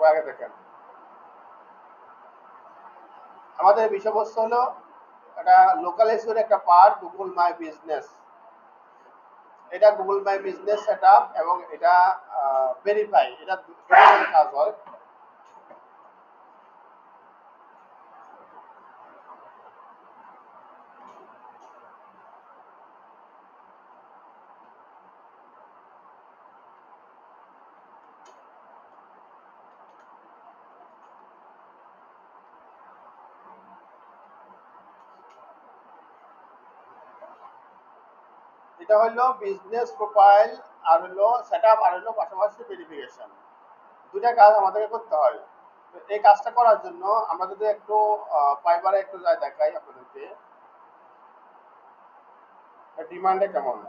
সবাই আগে দেখেন। আমাদের বিষয়বস্তু হলো একটা লোকাল এসিওর একটা পার্ট গুগল মাই বিজনেস। এটা গুগল মাই বিজনেস সেটআপ এবং এটা ভেরিফাই, এটা দুটো কাজ হয়। এটা হলো বিজনেস প্রোফাইল আর হলো সেটআপ আর হলো পাশাপাশি ভেরিফিকেশন, দুটা কাজ আমাদেরকে করতে হয়। তো এই কাজটা করার জন্য আমরা যদি একটু ফাইবারে একটু যাই দেখাই আপনাদেরকে ডিমান্ডে কেমন।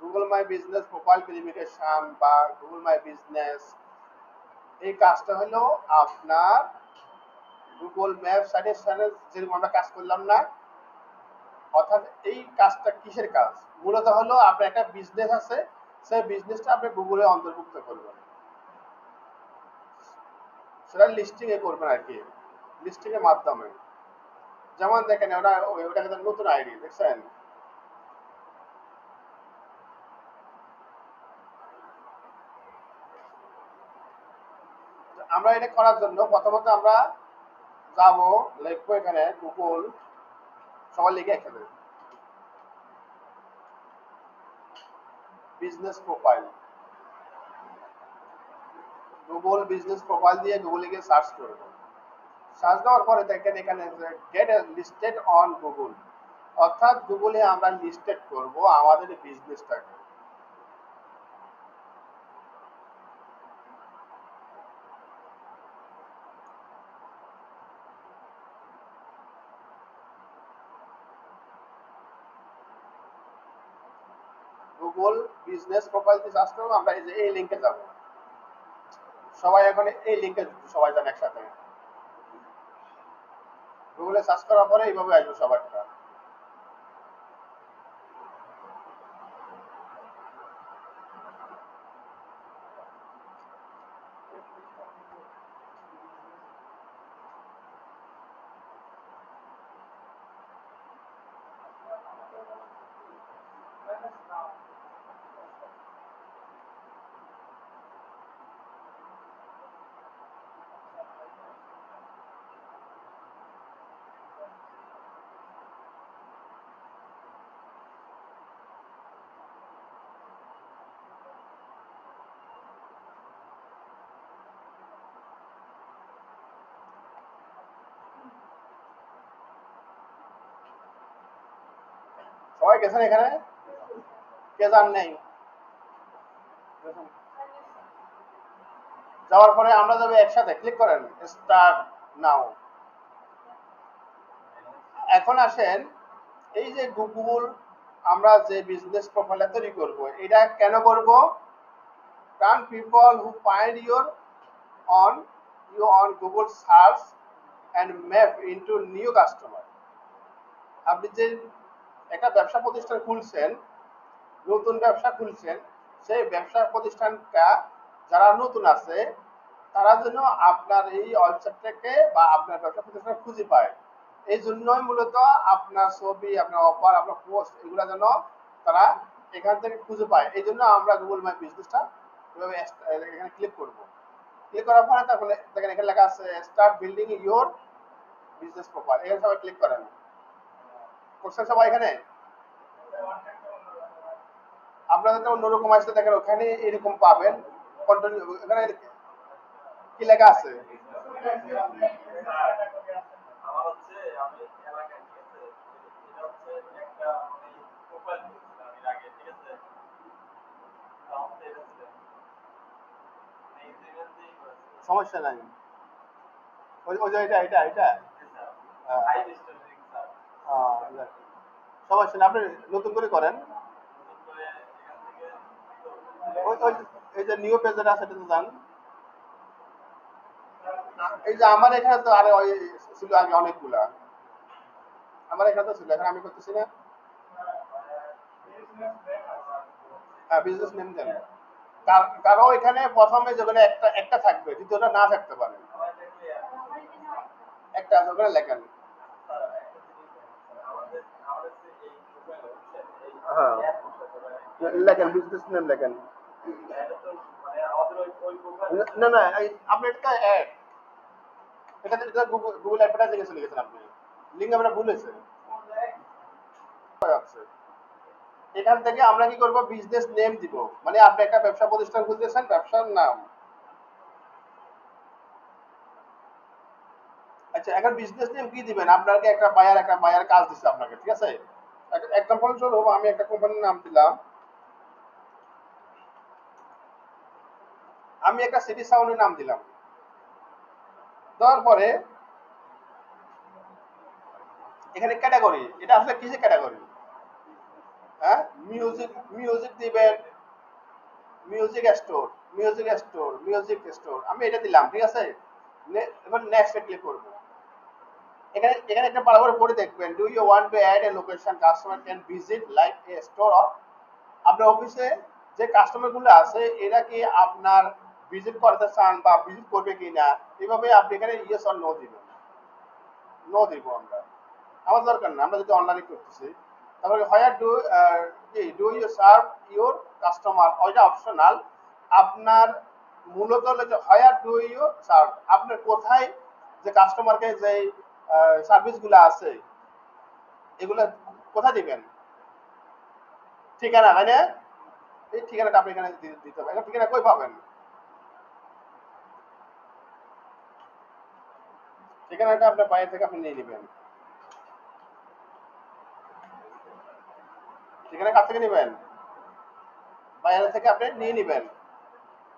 Google my business profile verification বা গুগল মাই বিজনেস, এই কাজটা হলো আপনার গুগল ম্যাপ সাজেশনে যেরকম আমরা কাজ করলাম না, অর্থাৎ এই কাজটা কিসের কাজ? মূলত হলো আপনার একটা বিজনেস আছে, সেই বিজনেসটা আপনি গুগলে অন্তর্ভুক্ত করবেন, সেটা লিস্টিং এ করবেন আর কি, লিস্টিং এর মাধ্যমে। যেমন দেখেন ওটা কিন্তু নতুন আইডি দেখছেন। আমরা এটা করার জন্য প্রথমত আমরা যাব, লিখবো এখানে গুগল, সবাই লিখে এখানে business profile, Google business profile দিয়ে গুগলে গিয়ে সার্চ করবো। সার্চ দেওয়ার পরে দেখেন এখানে গেট লিস্টেড অন গুগল, অর্থাৎ গুগলে আমরা লিস্টেড করব আমাদের বিজনেসটাকে। গুগল বিজনেস প্রোফাইল দিয়ে সার্চ করবো, আমরা এই যে এই লিঙ্কে যাব, সবাই এখন এই লিঙ্কে সবাই যান একসাথে। গুগলে সার্চ করার পরে এইভাবে আসবে সবারটা। সবাই গেছেন এখানে, কে যান নেই? যাওয়ার পরে আমরা যাবে একসাথে, ক্লিক করেন স্টার্ট নাও। এখন আসেন, এই যে গুগল আমরা যে বিজনেস প্রোফাইলটা তৈরি করব, এটা কেন করব? কারণ people who find you on Google search and map into new customer। আপনি যে একটা ব্যবসা প্রতিষ্ঠান খুলছেন, নতুন ব্যবসা খুলছেন, সেই ব্যবসা প্রতিষ্ঠানটা যারা নতুন আছে তারা যেন আপনার এই ওয়েবসাইটটাকে বা আপনার ব্যবসা প্রতিষ্ঠান খুঁজে পায়। এই জন্যই মূলত আপনার ছবি, আপনার অফার, আপনার পোস্ট, এগুলো যেন তারা এখান থেকে খুঁজে পায়। এই জন্য আমরা গুগল মাই বিজনেসটা এভাবে এখানে ক্লিক করব। ক্লিক করার পরে তারপরে দেখেন এখানে লেখা আছে start building your business profile, এখানে সবাই ক্লিক করেন। করছেন সবাই এখানে? আপনাদের তো অন্যরকম আসলে দেখেন ওখানে এরকম পাবেন কন্টিনিউ, এখানে কি লেখা আছে? সমস্যা নাই, ওই ওই যে এটা সমস্যা নেই, আপনি নতুন করে করেন। ওই ওই এই যে নিউ পেজের আছে এটাতে যান, এই যে আমার এখানে তো আরে ওই ছিল আগে অনেকগুলা, আমার এখানে তো ছিল, এখন আমি করতেছি না। হ্যাঁ, বিজনেস নেম দেন। কারো এখানে প্রথমে যেখানে একটা একটা থাকবে, দ্বিতীয়টা না থাকতে পারে, একটা আছে ওখানে লেখেন। হ্যাঁ, লেখেন বিজনেস নেম লেখেন। না না, আপনি এটা অ্যাড, এটা গুগল অ্যাডভার্টাইজিং চলে গেছেন আপনি, লিঙ্ক আপনার ভুল হয়েছে। আচ্ছা, এখান থেকে আমরা কি করব, বিজনেস নেম দিব, মানে আপনি একটা ব্যবসা প্রতিষ্ঠান খুলতেছেন, ব্যবসার নাম। আচ্ছা, এখন বিজনেস নেম কি দিবেন, আপনাকে একটা বায়ার কাজ দিচ্ছে আপনাকে, ঠিক আছে। এক্সাম্পল স্বরূপ আমি একটা কোম্পানির নাম দিলাম, আমি একটা সিটি সাউন্ডের নাম দিলাম। দেওয়ার পরে এখানে ক্যাটাগরি, এটা আসলে কিসের ক্যাটাগরি, হ্যাঁ, মিউজিক, মিউজিক দিবেন, মিউজিক স্টোর আমি এটা দিলাম, ঠিক আছে। এবার নেক্সট ক্লিক করব। এখানে এখানে একটা ভালো করে পড়ে দেখবেন, do you want to add a location customer can visit like a store of. আপনার অফিসে যে কাস্টমার গুলো আছে এরা কি আপনার ভিজিট করতে চান বা ভিজিট করবে কিনা, এভাবে আপনি এখানে ইয়েস অর নো দিবেন। নো দিব আমরা, আমার দরকার না, আমরা যদি অনলাইনে করতেছি। তারপরে where do you serve your customer, ওইটা অপশনাল। আপনার মূলত হলো যে হোয়ার ডু ইউ সার্ভ, আপনার কোথায় যে কাস্টমারকে যে সার্ভিসগুলো আছে এগুলো কোথায় দিবেন, ঠিকানা, তাই না। এই ঠিকানাটা আপনি এখানে দিতে হবে। এখন ঠিকানা কই পাবেন, ঠিকানাটা আপনার বাইরে থেকে আপনি নিয়ে নেবেন। ঠিকানা কাছ থেকে নেবেন, বাইরে থেকে আপনি নিয়ে নেবেন।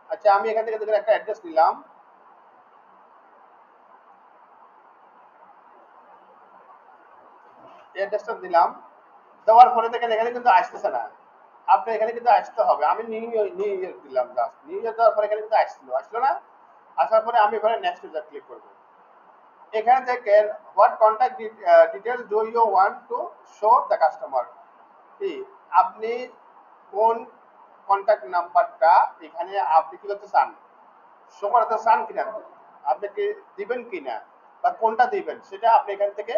আচ্ছা, আমি এখান থেকে দেখেন একটা অ্যাড্রেস নিলাম, এই অ্যাড্রেসটা দিলাম। দেওয়ার পরে দেখেন এখানে কিন্তু আসতেছে না, আপনি এখানে কিন্তু আসতে হবে। আমি নিউ ইয়ার দিলাম, জাস্ট নিউ ইয়ার দেওয়ার পরে এখানে কিন্তু আসলো না। আসার পরে আমি এখানে নেক্সট ইউজার ক্লিক করব। এখানে দেখেন what contact details do you want to show the customer, কি আপনি কোন কন্টাক্ট নাম্বারটা এখানে আপনি কি করতে চান, শো করাতে চান কিনা, আপনি কি দিবেন কিনা বা কোনটা দিবেন সেটা আপনি এখান থেকে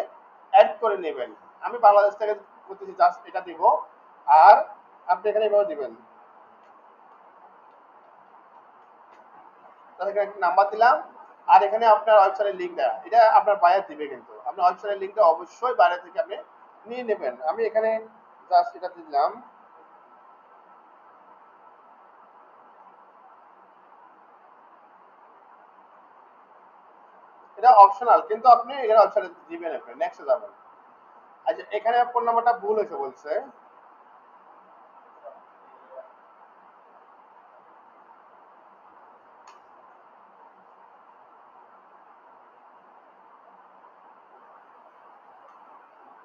অ্যাড করে নেবেন। আমি বাংলাদেশ থেকে করতেছি, জাস্ট এটা দিব। আর আপনি এখানে এভাবে দিবেন, তাদেরকে একটা নাম্বার দিলাম। আর এখানে আপনার ওয়েবসাইটের লিঙ্কটা, এটা আপনার বায়ার দিবে, কিন্তু আপনার ওয়েবসাইটের লিঙ্কটা অবশ্যই বাইরে থেকে আপনি নিয়ে নেবেন। আমি এখানে জাস্ট এটা দিলাম। এটা অপশনাল, কিন্তু আপনি এখানে ওয়েবসাইটে দিবেন, আপনি নেক্সটে যাবেন। আচ্ছা, এখানে ফোন নাম্বারটা ভুল হয়েছে বলছে।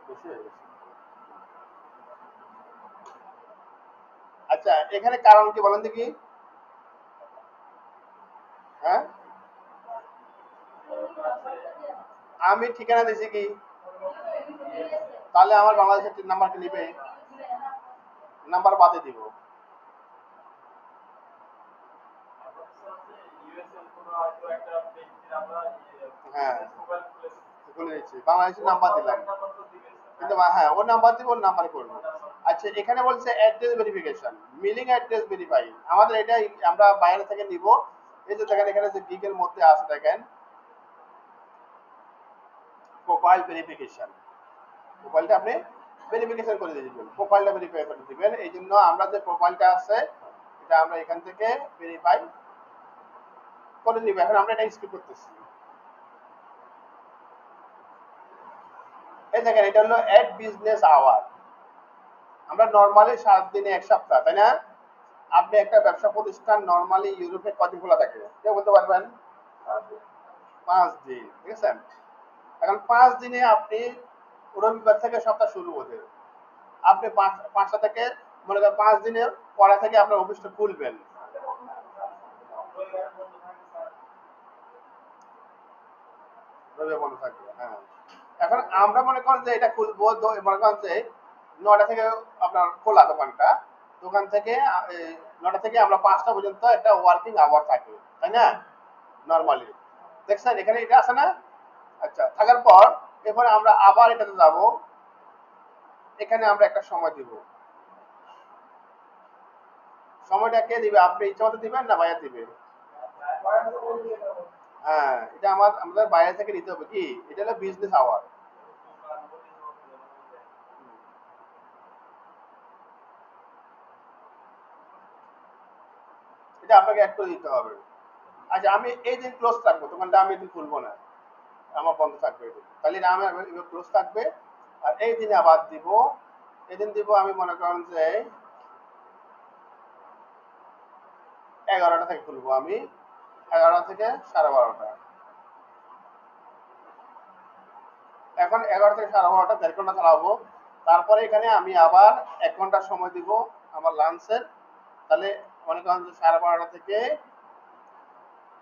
বেশি হয়ে গেছে। আচ্ছা, এখানে কারণ কি বলেন দেখি, হ্যাঁ, আমি ঠিকানা দিয়েছি কি, তাহলে আমার বাংলাদেশের নাম্বারকে নিবে, নাম্বার বাদে দিব। হ্যাঁ, খুলে নিচ্ছি, বাংলাদেশের নাম্বার দিলাম, কিন্তু হ্যাঁ ওর নাম্বার দিব, ওর নাম্বারে করবো। আচ্ছা, এখানে বলছে address verification, milling address verify, আমাদের এটাই আমরা বাইরে থেকে নিব। এই যে দেখেন এখানে যে গিগের মধ্যে আছে, দেখেন প্রোফাইল ভেরিফিকেশন, প্রোফাইলটা আপনি ভেরিফিকেশন করে দিয়ে দিবেন, প্রোফাইলটা ভেরিফাই করে দিবেন। এই জন্য আমরা যে প্রোফাইলটা আছে এটা আমরা এখান থেকে ভেরিফাই করে নিব। এখন আমরা এটা স্কিপ করতেছি। এই দেখেন এটা হলো এট বিজনেস আওয়ার, আমরা নর্মালি 7 দিনে 1 সপ্তাহ, তাই না। আপনি একটা ব্যবসা প্রতিষ্ঠান নর্মালি ইউরোপে কদিন খোলা থাকে কেউ বলতে পারবেন, 5 দিন, ঠিক আছে। এখন 5 দিনে আপনি রবিবার থেকে সপ্তাহ শুরু হতে, আপনি পাঁচটা থেকে মনে করেন 5 দিনের পরে থেকে আপনার অফিসটা খুলবেন। রবিবার বন্ধ থাকবে, হ্যাঁ। এখন আমরা মনে করেন যে এটা খুলবো, মনে করেন যে 9টা থেকে আপনার খোলা দোকানটা, দোকান থেকে 9টা থেকে আমরা 5টা পর্যন্ত একটা ওয়ার্কিং আওয়ার থাকে, তাই না? নর্মালি দেখছেন এখানে এটা আছে না? আচ্ছা, থাকার পর এরপরে আমরা আবার এটাতে যাব, এখানে আমরা একটা সময় দিব। সময়টা কে দিবে? আপনি ইচ্ছা মতো দিবেন না ভাইয়া দিবে? হ্যাঁ, এটা আমাদের বাইরে থেকে নিতে হবে। কি এটা? হলো বিজনেস আওয়ার। এটা আপনাকে অ্যাড করে দিতে হবে। আচ্ছা, আমি এই দিন ক্লোজ থাকবো দোকানটা, আমি এদিন খুলবো না, আমার বন্ধ থাকবে এদিন, তাহলে এটা আমার ক্লোজ থাকবে। আর এই দিনে আবার দিব, এদিন দিব আমি মনে করেন যে 11টা থেকে খুলবো আমি, 11টা থেকে 12:30। এখন 11টা থেকে 12:30 দেড় ঘন্টা চালাবো। তারপরে এখানে আমি আবার 1 ঘন্টা সময় দিব আমার লাঞ্চের। তাহলে মনে করেন যে 12:30 থেকে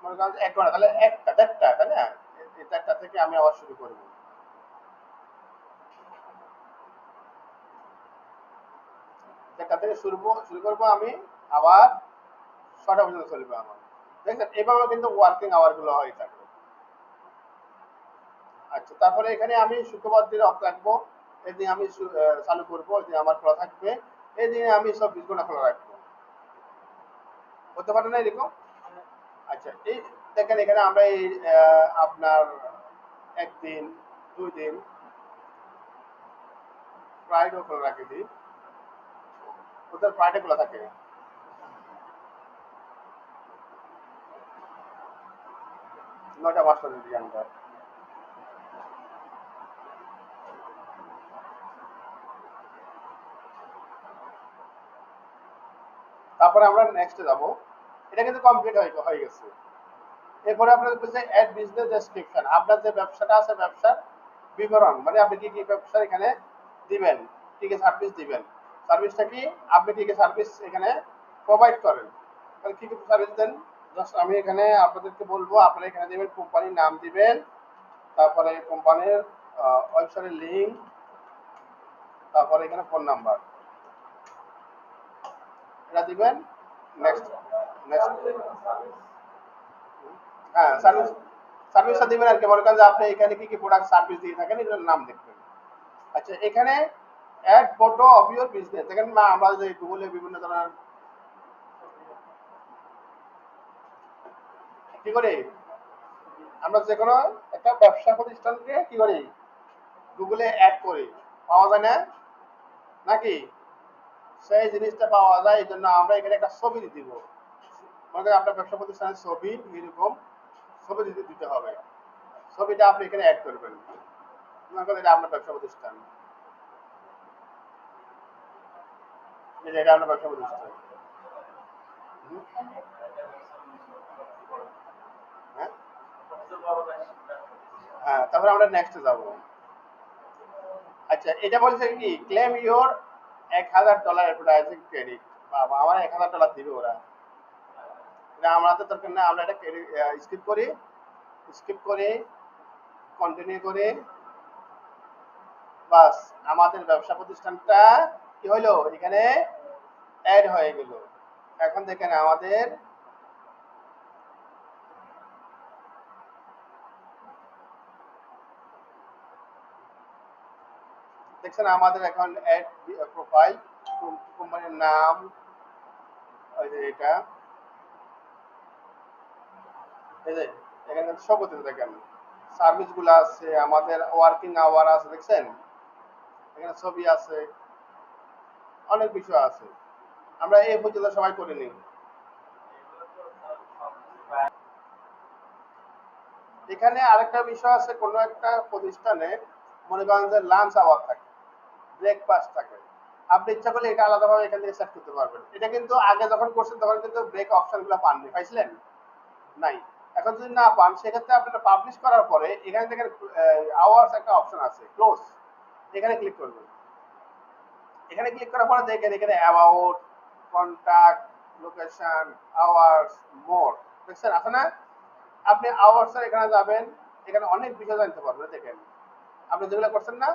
মনে করেন 1 ঘন্টা, তাহলে 1টা 1:30, তাই না? এই 1:30 থেকে আমি আবার শুরু করবো। 1:30 থেকে শুরু করবো আমি, আবার 6টা পর্যন্ত চলবে আমার। দেখছেন এভাবে কিন্তু ওয়ার্কিং আওয়ার গুলো হয়ে থাকে। আচ্ছা, তারপরে এখানে আমি শুক্রবার দিন অফ রাখবো, এদিন আমি চালু করবো, এদিন আমার খোলা থাকবে, এই দিনে আমি 24 ঘন্টা খোলা রাখবো। হতে পারে না এরকম? আচ্ছা, এই দেখেন এখানে আমরা এই আপনার একদিন, 2 দিন ফ্রাইডে খোলা রাখি দিই, ওদের ফ্রাইডে খোলা থাকে। 9টা 5টা দিই আমরা। তারপরে আমরা নেক্সটে যাব। এটা কিন্তু কমপ্লিট হয়ে গেছে। এরপরে আপনাদের বলছে অ্যাড বিজনেস ডেসক্রিপশন, আপনার যে ব্যবসাটা আছে ব্যবসার বিবরণ, মানে আপনি কি কি ব্যবসা এখানে দিবেন, কি কি সার্ভিস দিবেন, সার্ভিসটা কি, আপনি কি কি সার্ভিস এখানে প্রোভাইড করেন, তাহলে কি কি সার্ভিস দেন। জাস্ট আমি এখানে আপনাদেরকে বলবো, আপনারা এখানে দিবেন কোম্পানির নাম দিবেন, তারপরে কোম্পানির ওয়েবসাইটের লিঙ্ক, তারপরে এখানে ফোন নাম্বার, এটা দিবেন। নেক্সট, নেক্সট, হ্যাঁ সার্ভিস, সার্ভিসটা দিবেন আর কি, মনে করেন যে আপনি এখানে কি কি প্রোডাক্ট সার্ভিস দিয়ে থাকেন এগুলোর নাম লিখবেন। আচ্ছা, এখানে add photo of your business, দেখেন না আমরা যে গুগলে বিভিন্ন ধরনের কি করি, আমরা যে কোনো একটা ব্যবসা প্রতিষ্ঠানকে কি করি, গুগলে অ্যাড করি, পাওয়া যায় না নাকি? সেই জিনিসটা পাওয়া যায়, এই জন্য আমরা এখানে একটা ছবি দিব, মনে করেন আপনার ব্যবসা প্রতিষ্ঠানের ছবি, এরকম ছবি দিতে হবে। ছবিটা আপনি এখানে অ্যাড করবেন, মনে করেন এটা আপনার ব্যবসা প্রতিষ্ঠান, এটা আপনার ব্যবসা প্রতিষ্ঠান। হ্যাঁ, হ্যাঁ, তারপরে আমরা নেক্সটে যাব। আচ্ছা, এটা বলছে কি ক্লেম ইওর $1000 অ্যাডভার্টাইজিং ক্রেডিট। বাবা, আমার $1000 দিবে ওরা, এটা আমরা তো দরকার না, আমরা এটা স্কিপ করি, স্কিপ করে কন্টিনিউ করে, বাস আমাদের ব্যবসা প্রতিষ্ঠানটা কি হলো এখানে অ্যাড হয়ে গেল। এখন দেখেন আমাদের দেখছেন আমাদের এখন অ্যাড প্রোফাইল, কোম্পানির নাম, ওই যে এটা, এই যে এখানে সব হতে দেখেন সার্ভিস গুলো আছে, আমাদের ওয়ার্কিং আওয়ার আছে, দেখছেন এখানে ছবি আছে, অনেক বিষয় আছে, আমরা এই পর্যন্ত সবাই করে নিই। এখানে আরেকটা বিষয় আছে, কোনো একটা প্রতিষ্ঠানে মনে করেন যে লাঞ্চ আওয়ার থাকে, ব্রেকফাস্ট থাকে, আপনি ইচ্ছা করলে এটা আলাদাভাবে এখান থেকে সেট করতে পারবেন। এটা কিন্তু আগে যখন করছেন তখন কিন্তু ব্রেক অপশন গুলো পাননি, পাইছিলেন নাই। এখন যদি না পান সেক্ষেত্রে আপনারা পাবলিশ করার পরে এখানে থেকে আওয়ার্স একটা অপশন আছে ক্লোজ, এখানে ক্লিক করবেন। এখানে ক্লিক করার পরে দেখেন এখানে অ্যাবাউট, কন্টাক্ট, লোকেশন, আওয়ার্স, মোর, দেখছেন আছে না? আপনি আওয়ার্স এখানে যাবেন, এখানে অনেক বিষয় জানতে পারবেন। দেখেন আপনি যেগুলো করছেন না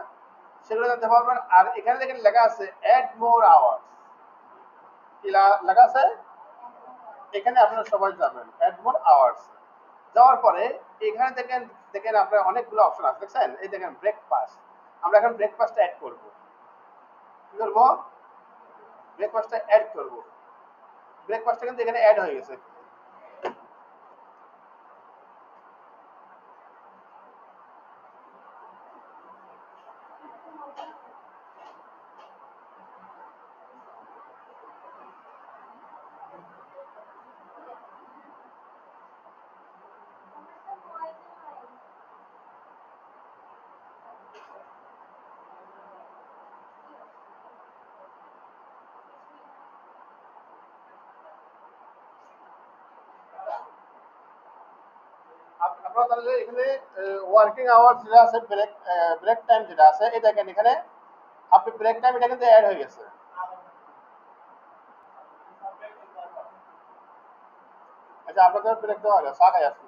সেগুলো জানতে পারবেন। আর এখানে দেখেন লেখা আছে অ্যাড মোর আওয়ার্স, কি লেখা আছে এখানে, আপনারা সবাই যাবেন অ্যাড মোর আওয়ার্স। যাওয়ার পরে এখানে দেখেন দেখেন আপনার অনেকগুলো অপশন আছে দেখছেন, এই দেখেন ব্রেকফাস্ট। আমরা এখন ব্রেকফাস্টটা অ্যাড করব। কি করবো? ব্রেকফাস্টটা অ্যাড করব। ব্রেকফাস্টটা কিন্তু এখানে অ্যাড হয়ে গেছে। আপনারা তাহলে এখানে ওয়ার্কিং আওয়ার্স যেটা আছে, ব্রেক ব্রেক টাইম যেটা আছে, এই দেখেন এখানে আপনি ব্রেক টাইম এটা কিন্তু অ্যাড হয়ে গেছে। আচ্ছা আপনাদের ব্রেক দেওয়া হলো, চা খাই আসছি।